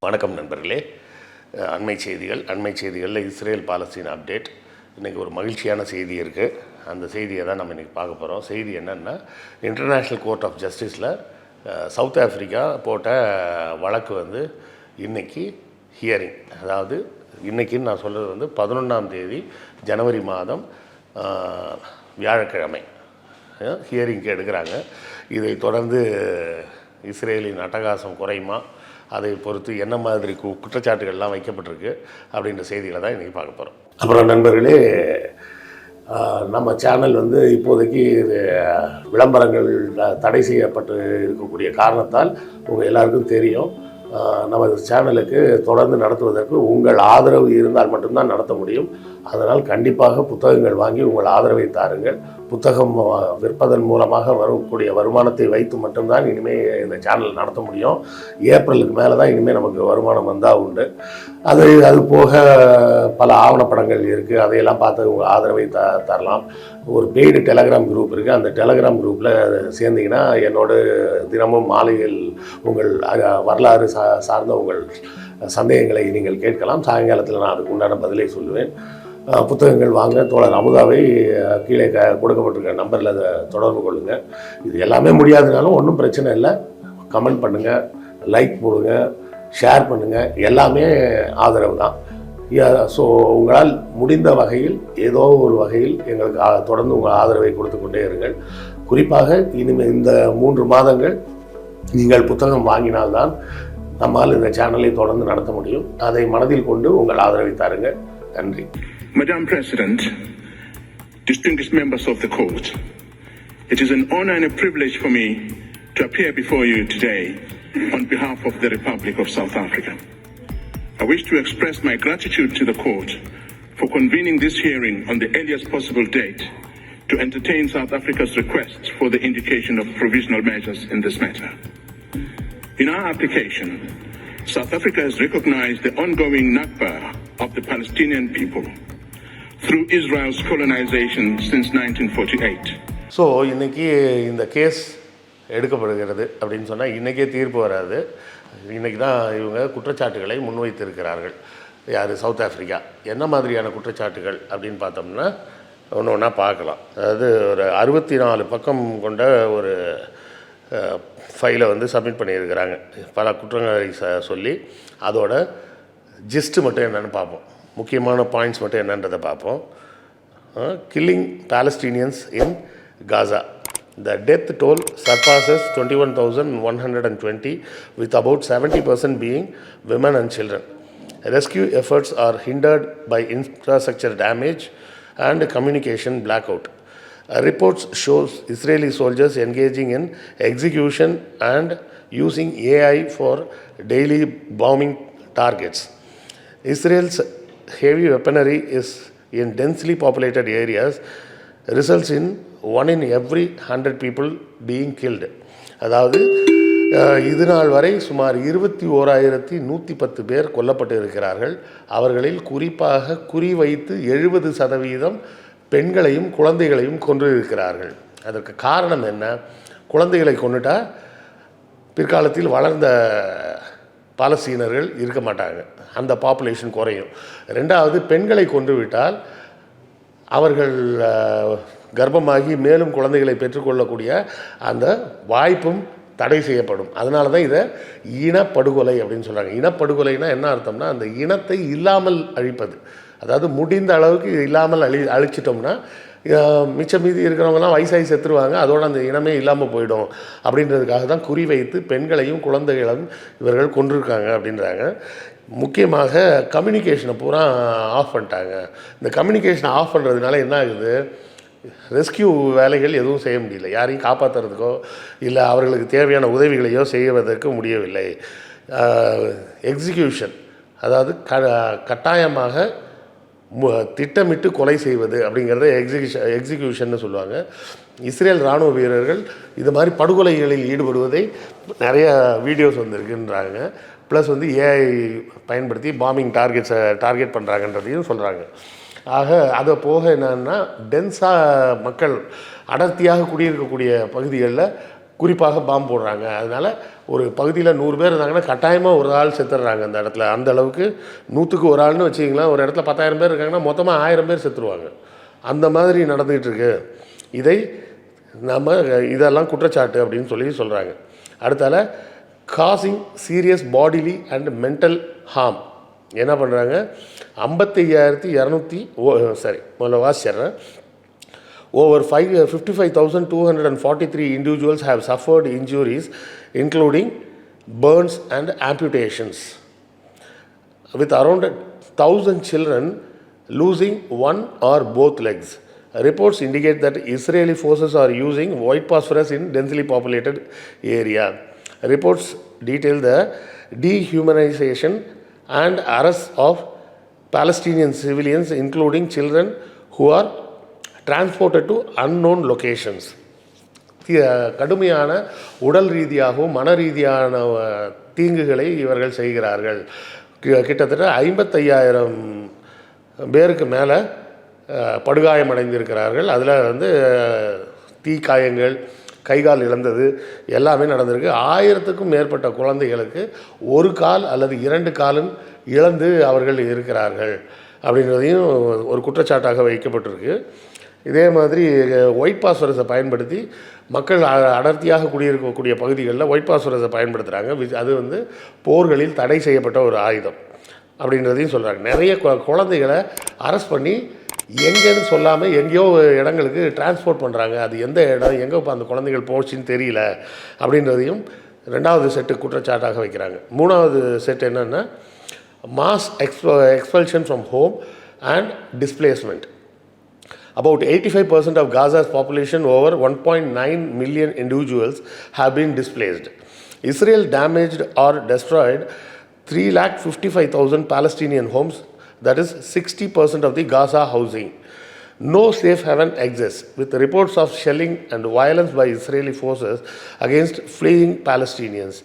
வணக்கம் நண்பர்களே. அண்மை செய்திகளில் இஸ்ரேல் பாலஸ்தீன் அப்டேட். இன்றைக்கி ஒரு மகிழ்ச்சியான செய்தி இருக்குது. அந்த செய்தியை தான் நம்ம இன்றைக்கி பார்க்க போகிறோம். செய்தி என்னென்னா, இன்டர்நேஷ்னல் கோர்ட் ஆஃப் ஜஸ்டிஸில் சவுத் ஆஃப்ரிக்கா போட்ட வழக்கு இன்றைக்கி ஹியரிங். அதாவது இன்றைக்கின்னு நான் சொல்கிறது 11ஆம் தேதி ஜனவரி மாதம் வியாழக்கிழமை ஹியரிங்க்கு எடுக்கிறாங்க. இதை தொடர்ந்து இஸ்ரேலின் அட்டகாசம் குறையுமா, அதை பொறுத்து என்ன மாதிரி குற்றச்சாட்டுகள்லாம் வைக்கப்பட்டிருக்கு அப்படின்ற செய்திகளை தான் இன்றைக்கி பார்க்க போகிறோம். அப்புறம் நண்பர்களே, நம்ம சேனல் இப்போதைக்கு விளம்பரங்கள் தடை செய்யப்பட்டு இருக்கக்கூடிய காரணத்தால் உங்கள் எல்லாருக்கும் தெரியும், நமது சேனலுக்கு தொடர்ந்து நடத்துவதற்கு உங்கள் ஆதரவு இருந்தால் மட்டும்தான் நடத்த முடியும். அதனால் கண்டிப்பாக புத்தகங்கள் வாங்கி உங்கள் ஆதரவை தாருங்கள். புத்தகம் விற்பதன் மூலமாக வரக்கூடிய வருமானத்தை வைத்து மட்டும்தான் இனிமேல் இந்த சேனல் நடத்த முடியும். ஏப்ரலுக்கு மேலே தான் இனிமேல் நமக்கு வருமானம் வந்தால் உண்டு. அது போக பல ஆவணப்படங்கள் இருக்குது, அதையெல்லாம் பார்த்து உங்கள் ஆதரவை தரலாம். ஒரு பெய்டு டெலகிராம் குரூப் இருக்குது. அந்த டெலகிராம் குரூப்பில் சேர்ந்தீங்கன்னா என்னோட தினமும் மாலையில் உங்கள் வரலாறு சார்ந்த உங்கள் சந்தேகங்களை நீங்கள் கேட்கலாம். சாயங்காலத்தில் நான் அதுக்கு உண்டான பதிலை சொல்லுவேன். புத்தகங்கள் வாங்க. தோழர் அமுதாவை கீழே கொடுக்கப்பட்டிருக்க நம்பரில் அதை தொடர்பு கொள்ளுங்கள். இது எல்லாமே முடியாதுனாலும் ஒன்றும் பிரச்சனை இல்லை. கமெண்ட் பண்ணுங்கள், லைக் போடுங்க, ஷேர் பண்ணுங்கள். எல்லாமே ஆதரவு தான். ஸோ உங்களால் முடிந்த வகையில் ஏதோ ஒரு வகையில் எங்களுக்கு தொடர்ந்து உங்கள் ஆதரவை கொடுத்து கொண்டே இருங்கள். குறிப்பாக இனிமேல் இந்த 3 மாதங்கள் நீங்கள் புத்தகம் வாங்கினால்தான் நம்மால் இந்த சேனலை தொடர்ந்து நடத்த முடியும். அதை மனதில் கொண்டு உங்கள் ஆதரவை தாருங்கள். நன்றி. Madam President, distinguished members of the court, it is an honor and a privilege for me to appear before you today on behalf of the Republic of South Africa. I wish to express my gratitude to the court for convening this hearing on the earliest possible date to entertain South Africa's request for the indication of provisional measures in this matter. In our application, South Africa has recognized the ongoing Nakba of the Palestinian people through Israel's colonization since 1948. So இன்றைக்கி இந்த case எடுக்கப்படுகிறது அப்படின்னு சொன்னால் இன்றைக்கே தீர்ப்பு வராது. இன்றைக்கி தான் இவங்க குற்றச்சாட்டுகளை முன்வைத்திருக்கிறார்கள். யார்? South Africa. என்ன மாதிரியான குற்றச்சாட்டுகள் அப்படின்னு பார்த்தோம்னா ஒன்று ஒன்றா பார்க்கலாம். அதாவது ஒரு 64 பக்கம் கொண்ட ஒரு ஃபைலை சப்மிட் பண்ணியிருக்கிறாங்க. பல குற்றங்களை சொல்லி அதோட ஜிஸ்ட்டு மட்டும் என்னென்னு பார்ப்போம். முக்கியமான பாயிண்ட்ஸ் மட்டும் என்னன்றதை பார்ப்போம். Killing Palestinians in Gaza. The death toll surpasses 21,120 with about 70% being women and children. Rescue efforts are hindered by infrastructure damage and communication blackout. Reports shows Israeli soldiers engaging in execution and using AI for daily bombing targets. Israel's heavy weaponry is in densely populated areas results in 1 in every 100 people being killed. அதாவது இது நாள் வரை சுமார் 21,110 பேர் கொல்லப்பட்டு இருக்கிறார்கள். அவர்களில் குறிப்பாக குறிவைத்து 70% பெண்களையும் குழந்தைகளையும் கொன்று இருக்கிறார்கள். அதற்கு காரணம் என்ன? குழந்தைகளை கொண்டுட்டா பிற்காலத்தில் வளர்ந்த பாலஸ்தீனர்கள் இருக்க மாட்டாங்க, அந்த பாப்புலேஷன் குறையும். ரெண்டாவது, பெண்களை கொன்றுவிட்டால் அவர்கள் கர்ப்பமாகி மேலும் குழந்தைகளை பெற்றுக்கொள்ளக்கூடிய அந்த வாய்ப்பும் தடை செய்யப்படும். அதனால தான் இதை இனப்படுகொலை அப்படின்னு சொல்கிறாங்க. இனப்படுகொலைனா என்ன அர்த்தம்னா, அந்த இனத்தை இல்லாமல் அழிப்பது. அதாவது முடிந்த அளவுக்கு இல்லாமல் அழிச்சிட்டோம்னா மிச்சம் மீதி இருக்கிறவங்கலாம் வயசாகி செத்துருவாங்க, அதோடு அந்த இனமே இல்லாமல் போயிடும். அப்படின்றதுக்காக தான் குறிவைத்து பெண்களையும் குழந்தைகளையும் இவர்கள் கொண்டிருக்காங்க அப்படின்றாங்க. முக்கியமாக கம்யூனிகேஷனை பூரா ஆஃப் பண்ணிட்டாங்க. இந்த கம்யூனிகேஷனை ஆஃப் பண்ணுறதுனால என்ன ஆகுது? ரெஸ்கியூ வேலைகள் எதுவும் செய்ய முடியல. யாரையும் காப்பாற்றுறதுக்கோ இல்லை அவர்களுக்கு தேவையான உதவிகளையோ செய்வதற்கு முடியவில்லை. எக்ஸிக்யூஷன், அதாவது கட்டாயமாக திட்டமிட்டு கொலை செய்வது அப்படிங்கிறத எக்ஸிக்யூஷன்னு சொல்லுவாங்க. இஸ்ரேல் இராணுவ வீரர்கள் இது மாதிரி படுகொலைகளில் ஈடுபடுவதை நிறைய வீடியோஸ் வந்திருக்குன்றாங்க. ப்ளஸ் ஏஐ பயன்படுத்தி பாம்பிங் டார்கெட் பண்ணுறாங்கன்றதையும் சொல்கிறாங்க. ஆக அதை போக என்னன்னா, டென்ஸாக மக்கள் அடர்த்தியாக குடியிருக்கக்கூடிய பகுதிகளில் குறிப்பாக பாம்பு போடுறாங்க. அதனால் ஒரு பகுதியில் 100 பேர் இருந்தாங்கன்னா கட்டாயமாக ஒரு ஆள் செத்துடுறாங்க அந்த இடத்துல. அந்த அளவுக்கு 100க்கு ஒரு ஆள்னு வச்சிங்களேன், ஒரு இடத்துல 10,000 பேர் இருக்காங்கன்னா மொத்தமாக 1000 பேர் செத்துருவாங்க. அந்த மாதிரி நடந்துகிட்டு இருக்கு. இதை இதெல்லாம் குற்றச்சாட்டு அப்படின்னு சொல்கிறாங்க. அடுத்தால causing serious bodily and mental harm என்ன பண்ணுறாங்க, 55,200 முதல்ல வாசிச்சிட்றேன். Over 55,243 individuals have suffered injuries, including burns and amputations, with around 1,000 children losing one or both legs. Reports indicate that Israeli forces are using white phosphorus in densely populated area. Reports detail the dehumanization and arrest of Palestinian civilians, including children who are transported to unknown locations. கடுமையான உடல் ரீதியாகவும் மன ரீதியான தீங்குகளை இவர்கள் செய்கிறார்கள். கிட்டத்தட்ட 55,000 பேருக்கு மேலே படுகாயமடைந்திருக்கிறார்கள். அதில் தீக்காயங்கள், கைகால் இழந்தது எல்லாமே நடந்திருக்கு. 1000க்கும் மேற்பட்ட குழந்தைகளுக்கு ஒரு கால் அல்லது 2 காலும் இழந்து அவர்கள் இருக்கிறார்கள் அப்படின்றதையும் ஒரு குற்றச்சாட்டாக வைக்கப்பட்டிருக்கு. இதே மாதிரி ஒயிட் பாஸ்பரஸை பயன்படுத்தி மக்கள் அடர்த்தியாக குடியிருக்கக்கூடிய பகுதிகளில் ஒயிட் பாஸ்பரஸை பயன்படுத்துகிறாங்க. அது போர்களில் தடை செய்யப்பட்ட ஒரு ஆயுதம் அப்படின்றதையும் சொல்கிறாங்க. நிறைய குழந்தைகளை அரெஸ்ட் பண்ணி எங்கேன்னு சொல்லாமல் எங்கேயோ இடங்களுக்கு டிரான்ஸ்போர்ட் பண்ணுறாங்க. அது எந்த இடம், எங்கே இப்போ அந்த குழந்தைகள் போச்சுன்னு தெரியல அப்படின்றதையும் 2வது செட்டு குற்றச்சாட்டாக வைக்கிறாங்க. 3வது செட் என்னென்னா mass expulsion from home and displacement. About 85% of Gaza's population, over 1.9 million individuals, have been displaced. Israel damaged or destroyed 355,000 Palestinian homes, that is 60% of the Gaza housing. No safe haven exists, with reports of shelling and violence by Israeli forces against fleeing Palestinians.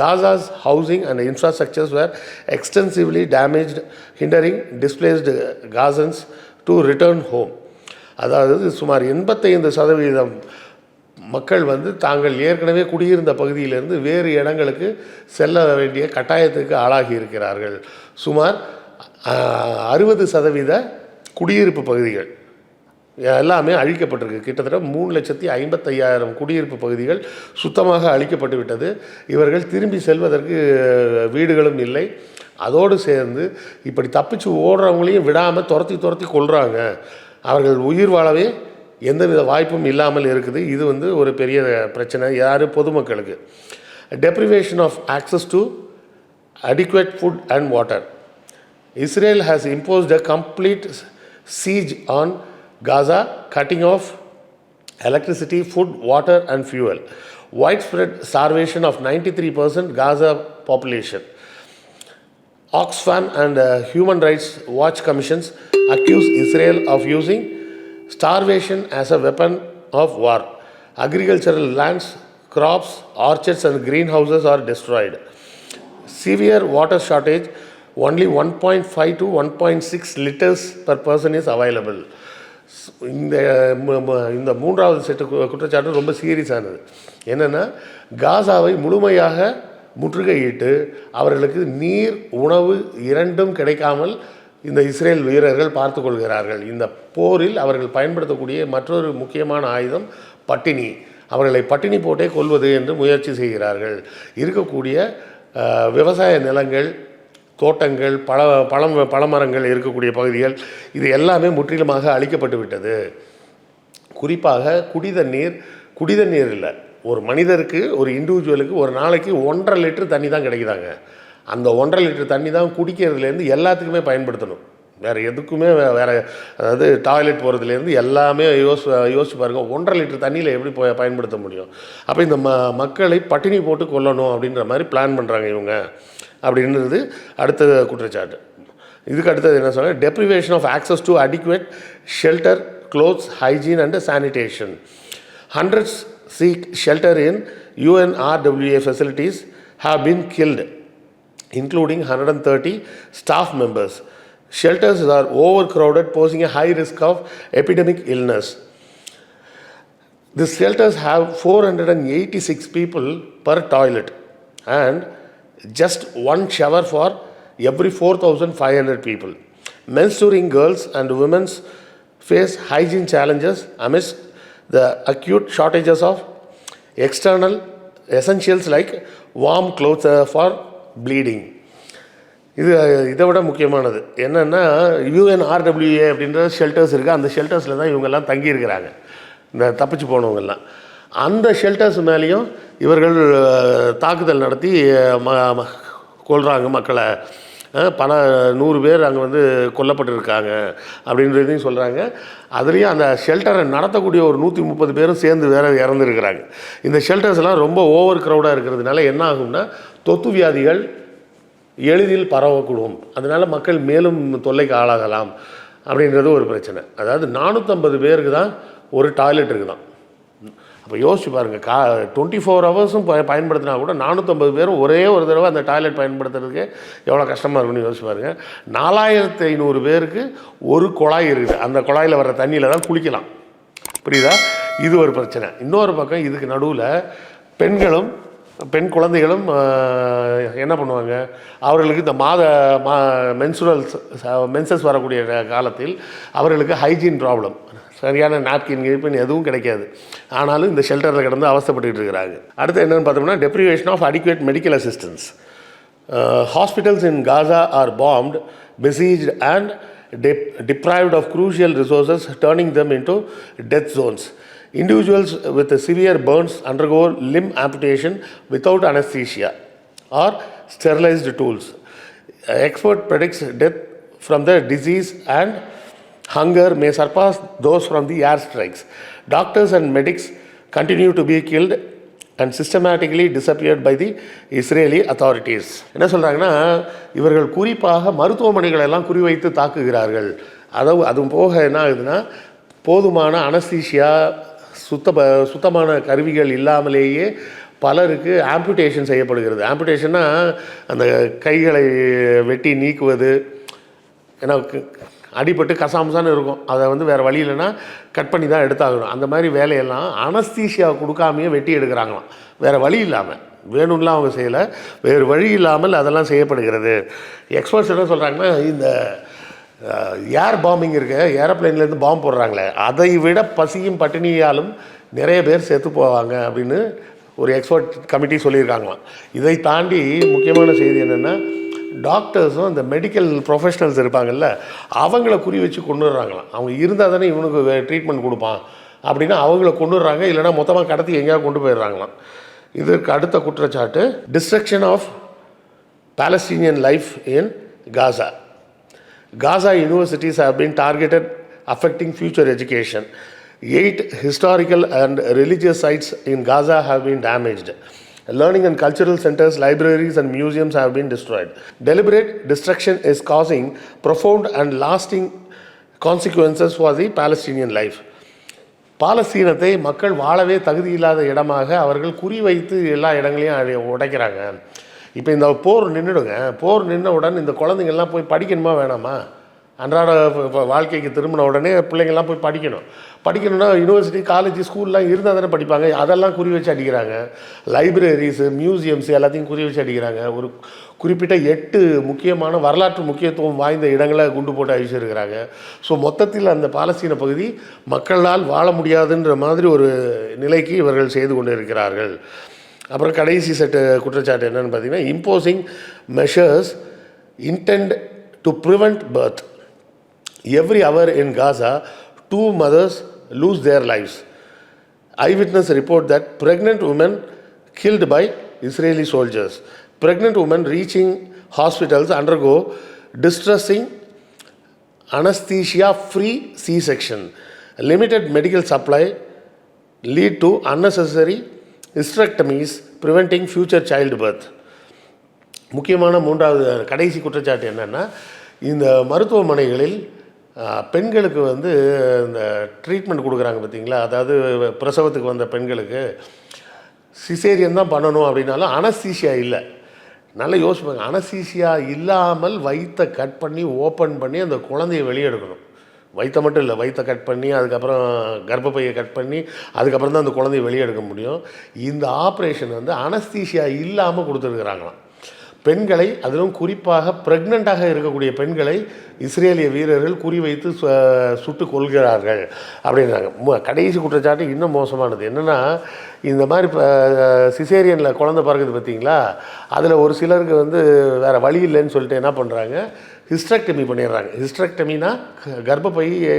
Gaza's housing and infrastructures were extensively damaged, hindering displaced Gazans to return home. அதாவது சுமார் 85% மக்கள் தாங்கள் ஏற்கனவே குடியிருந்த பகுதியிலிருந்து வேறு இடங்களுக்கு செல்ல வேண்டிய கட்டாயத்துக்கு ஆளாகி இருக்கிறார்கள். சுமார் 60% குடியிருப்பு பகுதிகள் எல்லாமே அழிக்கப்பட்டிருக்கு. கிட்டத்தட்ட 3,55,000 குடியிருப்பு பகுதிகள் சுத்தமாக அழிக்கப்பட்டு விட்டது. இவர்கள் திரும்பி செல்வதற்கு வீடுகளும் இல்லை. அதோடு சேர்ந்து இப்படி தப்பிச்சு ஓடுறவங்களையும் விடாமல் துரத்தி கொள்கிறாங்க. அவர்கள் உயிர் வாழவே எந்தவித வாய்ப்பும் இல்லாமல் இருக்குது. இது ஒரு பெரிய பிரச்சனை பொதுமக்களுக்கு. Deprivation of access to adequate food and water. Israel has imposed a complete siege on Gaza, cutting off electricity, food, water and fuel. Widespread starvation of 93% Gaza population. Oxfam and Human Rights Watch commissions accuse Israel of using starvation as a weapon of war. Agricultural lands, crops, orchards and greenhouses are destroyed. Severe water shortage, only 1.5 to 1.6 liters per person is available. இந்த 3வது set குற்றச்சாட்டு ரொம்ப சீரியஸானது. என்னென்னா காசாவை முழுமையாக முற்றுகையிட்டு அவர்களுக்கு நீர், உணவு இரண்டும் கிடைக்காமல் இந்த இஸ்ரேல் வீரர்கள் பார்த்து கொள்கிறார்கள். இந்த போரில் அவர்கள் பயன்படுத்தக்கூடிய மற்றொரு முக்கியமான ஆயுதம் பட்டினி. அவர்களை பட்டினி போட்டே கொல்வது என்று முயற்சி செய்கிறார்கள். இருக்கக்கூடிய விவசாய நிலங்கள், தோட்டங்கள், பழமரங்கள் இருக்கக்கூடிய பகுதிகள் இது எல்லாமே முற்றிலுமாக அழிக்கப்பட்டு விட்டது. குறிப்பாக குடிதண்ணீர் இல்லை. ஒரு மனிதருக்கு, ஒரு இண்டிவிஜுவலுக்கு ஒரு நாளைக்கு 1.5 லிட்டர் தண்ணி தான் கிடைக்குதாங்க. அந்த 1.5 லிட்டர் தண்ணி தான் குடிக்கிறதுலேருந்து எல்லாத்துக்குமே பயன்படுத்தணும். வேறு எதுக்குமே அதாவது டாய்லெட் போகிறதுலேருந்து எல்லாமே யோசிச்சு பாருங்கள். 1.5 லிட்டர் தண்ணியில் எப்படி பயன்படுத்த முடியும்? அப்போ இந்த மக்களை பட்டினி போட்டு கொல்லணும் அப்படின்ற மாதிரி பிளான் பண்ணுறாங்க இவங்க அப்படின்றது அடுத்த குற்றச்சாட்டு. இதுக்கு அடுத்தது என்ன சொல்கிறாங்க, deprivation of access to adequate shelter, clothes, hygiene and sanitation. Hundreds seek shelter in UNRWA facilities have been killed, including 130 staff members. Shelters are overcrowded, posing a high risk of epidemic illness. These shelters have 486 people per toilet and just one shower for every 4,500 people. Menstruating girls and women face hygiene challenges amidst the acute shortages of external essentials like warm clothes for bleeding. இதை விட முக்கியமானது என்னென்னா UNRWA அப்படின்ற shelters இருக்குது. அந்த ஷெல்டர்ஸில் தான் இவங்கெல்லாம் தங்கியிருக்கிறாங்க, இந்த தப்பிச்சு போனவங்கெல்லாம். அந்த ஷெல்டர்ஸ் மேலேயும் இவர்கள் தாக்குதல் நடத்தி கொல்றாங்க மக்களை. பல 100 பேர் அங்கே வந்து கொல்லப்பட்டிருக்காங்க அப்படின்றதையும் சொல்கிறாங்க. அதுலேயும் அந்த ஷெல்டரை நடத்தக்கூடிய ஒரு 130 பேரும் சேர்ந்து வேறு இறந்துருக்கிறாங்க. இந்த ஷெல்டர்ஸ்லாம் ரொம்ப ஓவர் க்ரௌடாக இருக்கிறதுனால என்ன ஆகும்னா தொத்து வியாதிகள் எளிதில் பரவக்கூடும். அதனால் மக்கள் மேலும் தொல்லைக்கு ஆளாகலாம் அப்படின்றது ஒரு பிரச்சனை. அதாவது 450 பேருக்கு தான் ஒரு டாய்லெட் இருக்குதான். அப்போ யோசிச்சு பாருங்கள், 24 ஹவர்ஸும் பயன்படுத்தினா கூட 450 பேரும் ஒரே ஒரு தடவை அந்த டாய்லெட் பயன்படுத்துறதுக்கு எவ்வளோ கஷ்டமாக இருக்குன்னு யோசிச்சு பாருங்கள். 4500 பேருக்கு ஒரு குழாய் இருக்குது. அந்த குழாயில் வர தண்ணியில் தான் குளிக்கலாம். புரியுதா? இது ஒரு பிரச்சனை. இன்னொரு பக்கம் இதுக்கு நடுவில் பெண் குழந்தைகளும் என்ன பண்ணுவாங்க, அவர்களுக்கு இந்த மென்சஸ் வரக்கூடிய காலத்தில் அவர்களுக்கு ஹைஜீன் ப்ராப்ளம், சரியான நாப்கின் கிப்கின் எதுவும் கிடைக்காது. ஆனாலும் இந்த ஷெல்டரில் கிடந்து அவஸ்தைப்பட்டு இருக்கிறாங்க. அடுத்து என்னென்னு பார்த்தோம்னா deprivation of adequate medical assistance. Hospitals in Gaza are bombed, besieged and deprived of crucial resources, turning them into death zones. Individuals with severe burns undergo limb amputation without anesthesia or sterilized tools. Expert predicts death from the disease and hunger may surpass those from the airstrikes. Doctors and medics continue to be killed and systematically disappeared by the Israeli authorities. என்ன சொல்கிறாங்கன்னா, இவர்கள் குறிப்பாக மருத்துவமனைகள் எல்லாம் குறிவைத்து தாக்குகிறார்கள். அதுவும் போக என்ன ஆகுதுன்னா, போதுமான அனஸ்தீஷியா சுத்தமான கருவிகள் இல்லாமலேயே பலருக்கு ஆம்புடேஷன் செய்யப்படுகிறது. ஆம்புடேஷன்னா அந்த கைகளை வெட்டி நீக்குவது. ஏன்னா அடிபட்டு கசாமசான்னு இருக்கும், அதை வந்து வேறு வழி இல்லைன்னா கட் பண்ணி தான் எடுத்தாகணும். அந்த மாதிரி வேலையெல்லாம் அனஸ்தீஷியா கொடுக்காமையே வெட்டி எடுக்கிறாங்களாம், வேறு வழி இல்லாமல். வேணும்லாம் அவங்க செய்யலை, வேறு வழி இல்லாமல் அதெல்லாம் செய்யப்படுகிறது. எக்ஸ்பர்ட்ஸ் என்ன சொல்கிறாங்கன்னா, இந்த ஏர் பாம்பிங் இருக்க, ஏரோப்ளைன்லேருந்து பாம்பு போடுறாங்களே, அதை விட பசியும் பட்டினியாலும் நிறைய பேர் செத்து போவாங்க அப்படின்னு ஒரு எக்ஸ்பர்ட் கமிட்டி சொல்லியிருக்காங்களாம். இதை தாண்டி முக்கியமான செய்தி என்னென்னா, டாக்டர்ஸும் இந்த மெடிக்கல் ப்ரொஃபஷனல்ஸ் இருப்பாங்கள்ல, அவங்கள குறி வச்சு கொண்டுடுறாங்களாம். அவங்க இருந்தால் தானே இவனுக்கு ட்ரீட்மெண்ட் கொடுப்பான் அப்படின்னு அவங்கள கொண்டுடுறாங்க, இல்லைனா மொத்தமாக கடத்தி எங்கேயாவது கொண்டு போயிடுறாங்களாம். இதற்கு அடுத்த குற்றச்சாட்டு destruction of Palestinian life in Gaza. Gaza universities have been targeted, affecting future education. 8 historical and religious sites in Gaza have been damaged. Learning and cultural centers, libraries and museums have been destroyed. Deliberate destruction is causing profound and lasting consequences for the Palestinian life. பாலஸ்தீனத்தை மக்கள் வாழவே தகுதி இல்லாத இடமாக அவர்கள் குறிவைத்து எல்லா இடங்களையும் உடைக்கிறாங்க. இப்போ இந்த போர் நின்றுடுங்க, போர் நின்றவுடன் இந்த குழந்தைங்கள்லாம் போய் படிக்கணுமா வேணாமா? அன்றாட வாழ்க்கைக்கு திரும்பின உடனே பிள்ளைங்கள்லாம் போய் படிக்கணும்னா யூனிவர்சிட்டி காலேஜ் ஸ்கூல்லாம் இருந்தால் தானே படிப்பாங்க. அதெல்லாம் குறி வச்சு அடிக்கிறாங்க. லைப்ரரிஸு மியூசியம்ஸு எல்லாத்தையும் குறி வச்சு அடிக்கிறாங்க. ஒரு குறிப்பிட்ட 8 முக்கியமான வரலாற்று முக்கியத்துவம் வாய்ந்த இடங்களை குண்டு போட்டு அழிச்சிருக்கிறாங்க. ஸோ மொத்தத்தில் அந்த பாலஸ்தீன பகுதி மக்களால் வாழ முடியாதுன்ற மாதிரி ஒரு நிலைக்கு இவர்கள் செய்து கொண்டு இருக்கிறார்கள். அப்புறம் கடைசி செட்டு குற்றச்சாட்டு என்னென்னு பார்த்தீங்கன்னா, imposing measures intent to prevent birth. Every hour in Gaza 2 mothers lose their lives. Eyewitness report that pregnant women killed by Israeli soldiers. Pregnant women reaching hospitals undergo distressing anesthesia-free C-section. Limited medical supply lead to unnecessary hysterectomies, preventing future childbirth. முக்கியமான மூன்றாவது கடைசி குற்றச்சாட்டு என்னென்னா, இந்த மருத்துவமனைகளில் பெண்களுக்கு வந்து இந்த ட்ரீட்மெண்ட் கொடுக்குறாங்க பார்த்தீங்களா, அதாவது பிரசவத்துக்கு வந்த பெண்களுக்கு சிசேரியன் தான் பண்ணணும் அப்படின்னாலும் அனஸ்தீஷியா இல்லை. நல்லா யோசிப்பாங்க, அனஸ்தீஷியா இல்லாமல் வயிற்றை கட் பண்ணி ஓப்பன் பண்ணி அந்த குழந்தையை வெளியே எடுக்கணும். வயிற்றை மட்டும் இல்லை, வயிற்றை கட் பண்ணி அதுக்கப்புறம் கர்ப்பப்பையை கட் பண்ணி அதுக்கப்புறம் தான் அந்த குழந்தைய வெளியே எடுக்க முடியும். இந்த ஆப்ரேஷன் வந்து அனஸ்தீஷியா இல்லாமல் கொடுத்துருக்குறாங்களாம். பெண்களை, அதிலும் குறிப்பாக ப்ரெக்னெண்ட்டாக இருக்கக்கூடிய பெண்களை இஸ்ரேலிய வீரர்கள் குறிவைத்து சுட்டு கொள்கிறார்கள் அப்படின்றாங்க. கடைசி குற்றச்சாட்டு இன்னும் மோசமானது என்னென்னா, இந்த மாதிரி இப்போ சிசேரியனில் குழந்தை பிறகுது பார்த்தீங்களா, அதில் ஒரு சிலருக்கு வந்து வேறு வழி இல்லைன்னு சொல்லிட்டு என்ன பண்ணுறாங்க, ஹிஸ்டெக்டமி பண்ணிடுறாங்க. ஹிஸ்டெக்டமி கர்ப்பப்பையை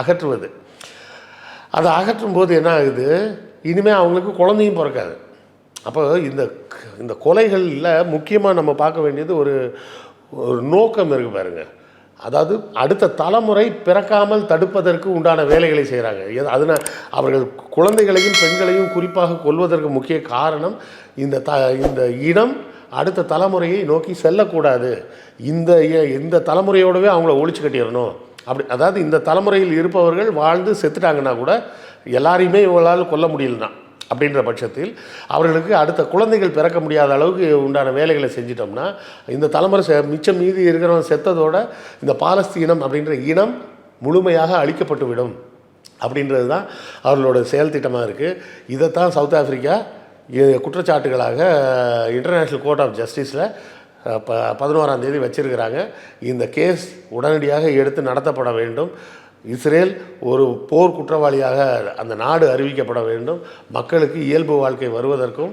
அகற்றுவது. அதை அகற்றும் போது என்ன ஆகுது, இனிமேல் அவங்களுக்கு குழந்தையும் பிறக்காது. அப்போ இந்த கொலைகளில் முக்கியமாக நம்ம பார்க்க வேண்டியது ஒரு நோக்கம் இருக்குது பாருங்க. அதாவது அடுத்த தலைமுறை பிறக்காமல் தடுப்பதற்கு உண்டான வேலைகளை செய்கிறாங்க. அதனால் அவர்கள் குழந்தைகளையும் பெண்களையும் குறிப்பாக கொல்வதற்கு முக்கிய காரணம் இந்த இனம் அடுத்த தலைமுறையை நோக்கி செல்லக்கூடாது, இந்த தலைமுறையோடவே அவங்கள ஒழிச்சு கட்டிடணும். அதாவது இந்த தலைமுறையில் இருப்பவர்கள் வாழ்ந்து செத்துட்டாங்கன்னா கூட எல்லாரையுமே இவங்களால் கொல்ல முடியலன்னா அப்படின்ற பட்சத்தில் அவர்களுக்கு அடுத்த குழந்தைகள் பிறக்க முடியாத அளவுக்கு உண்டான வேலைகளை செஞ்சிட்டோம்னா இந்த தலைமுறை மிச்சம் மீதி இருக்கிறவன் செத்ததோட இந்த பாலஸ்தீனம் அப்படின்ற இனம் முழுமையாக அழிக்கப்பட்டு விடும் அப்படின்றது தான் அவர்களோட செயல் திட்டமாக இருக்குது. இதைத்தான் சவுத் ஆஃப்ரிக்கா குற்றச்சாட்டுகளாக இன்டர்நேஷ்னல் கோர்ட் ஆஃப் ஜஸ்டிஸில் 11ஆம் தேதி வச்சிருக்கிறாங்க. இந்த கேஸ் உடனடியாக எடுத்து நடத்தப்பட வேண்டும். இஸ்ரேல் ஒரு போர் குற்றவாளியாக அந்த நாடு அறிவிக்கப்பட வேண்டும். மக்களுக்கு இயல்பு வாழ்க்கை வருவதற்கும்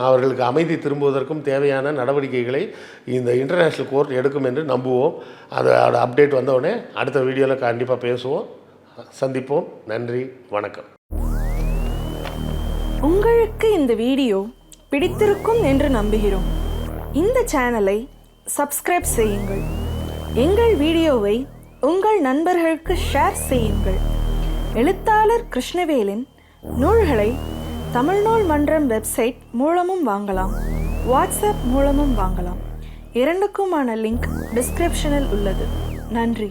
அவர்களுக்கு அமைதி திரும்புவதற்கும் தேவையான நடவடிக்கைகளை இந்த இன்டர்நேஷ்னல் கோர்ட் எடுக்கும் என்று நம்புவோம். அதோட அப்டேட் வந்தவுடனே அடுத்த வீடியோவில் கண்டிப்பாக பேசுவோம். சந்திப்போம். நன்றி, வணக்கம். உங்களுக்கு இந்த வீடியோ பிடித்திருக்கும் என்று நம்புகிறோம். இந்த சேனலை சப்ஸ்கிரைப் செய்யுங்கள். எங்கள் வீடியோவை உங்கள் நண்பர்களுக்கு ஷேர் செய்யுங்கள். எழுத்தாளர் கிருஷ்ணவேலின் நூல்களை தமிழ்நூல் மன்றம் வெப்சைட் மூலமும் வாங்கலாம், வாட்ஸ்அப் மூலமும் வாங்கலாம். இரண்டுக்குமான லிங்க் டிஸ்கிரிப்ஷனில் உள்ளது. நன்றி.